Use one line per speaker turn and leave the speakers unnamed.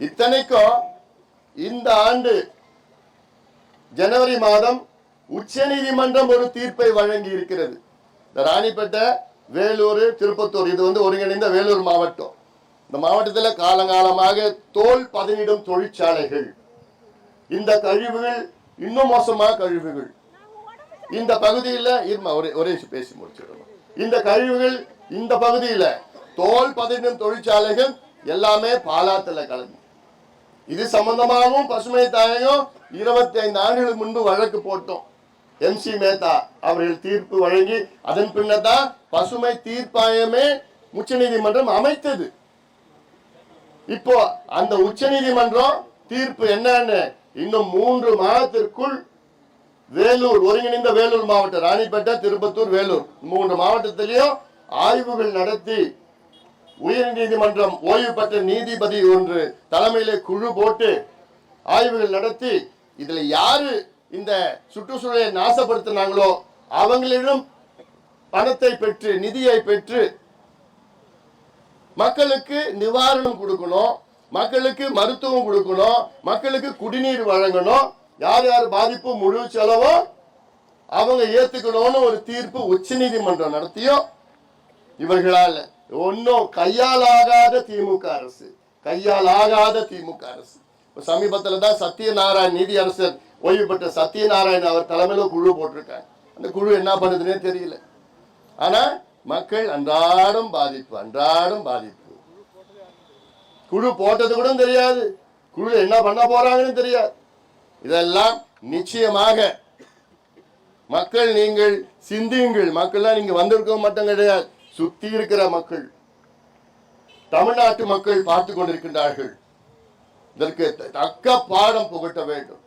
இத்தனைக்கும் இந்த ஆண்டு ஜனவரி மாதம் உச்ச நீதிமன்றம் ஒரு தீர்ப்பை வழங்கி இருக்கிறது. இந்த ராணிப்பேட்டை, வேலூர், திருப்பத்தூர் இது ஒருங்கிணைந்த வேலூர் மாவட்டம். இந்த மாவட்டத்தில் காலங்காலமாக தோல் பதனிடும் தொழிற்சாலைகள், இந்த கழிவுகள் இன்னும் மோசமான கழிவுகள் இந்த பகுதியில் ஒரே பேசி முடிச்சிடணும். இந்த கழிவுகள் இந்த பகுதியில் தோல் பதனிடும் தொழிற்சாலைகள் எல்லாமே பாலாத்துல கலந்து. இது சம்பந்தமாகவும் பசுமை தாயகம் 25 ஆண்டுகளுக்கு முன்பு வழக்கு போட்டோம். MC மேத்தா அவர்கள் தீர்ப்பு வழங்கி அதன் பின்னதான் பசுமை தீர்ப்பாயமே உச்ச நீதிமன்றம் அமைத்தது. இப்போ அந்த உச்ச நீதிமன்றம் தீர்ப்பு என்னன்னு இன்னும் 3 மாதத்திற்குள் வேலூர், ஒருங்கிணைந்த வேலூர் மாவட்டம், ராணிப்பேட்டை, திருப்பத்தூர், வேலூர் 3 மாவட்டத்திலையும் ஆய்வுகள் நடத்தி உயர் நீதிமன்றம் ஓய்வு பெற்ற நீதிபதி ஒன்று தலைமையிலே குழு போட்டு ஆய்வுகள் நடத்தி இதுல யாரு இந்த சுற்றுச்சூழலை நாசப்படுத்தினாங்களோ அவங்களிடம் பணத்தை பெற்று, நிதியை பெற்று மக்களுக்கு நிவாரணம் கொடுக்கணும், மக்களுக்கு மருத்துவம் கொடுக்கணும், மக்களுக்கு குடிநீர் வழங்கணும், யார் யார் பாதிப்பு முழு செலவோ அவங்க ஏத்துக்கணும்னு ஒரு தீர்ப்பு உச்ச நீதிமன்றம் நடத்தியும் இவர்களால் ஒன்னும் கையாலாகாத திமுக அரசு, சமீபத்தில் தான் சத்யநாராயண், நீதி அரசர் ஓய்வு பெற்ற சத்யநாராயண் அவர் தலைமையில குழு போட்டிருக்காங்க. அந்த குழு என்ன பண்ணுதுன்னே தெரியல. ஆனா மக்கள் அன்றாடம் பாதிப்பு. குழு போட்டது கூட தெரியாது, குழு என்ன பண்ண போறாங்கன்னு தெரியாது. இதெல்லாம் நிச்சயமாக மக்கள் நீங்கள் சிந்தியுங்கள். மக்கள்லாம் நீங்க வந்திருக்க மட்டும் கிடையாது, சுத்தி இருக்கிற மக்கள், தமிழ்நாட்டு மக்கள் பார்த்து கொண்டிருக்கின்றார்கள். இதற்கு தக்க பாடம் புகட்ட வேண்டும்.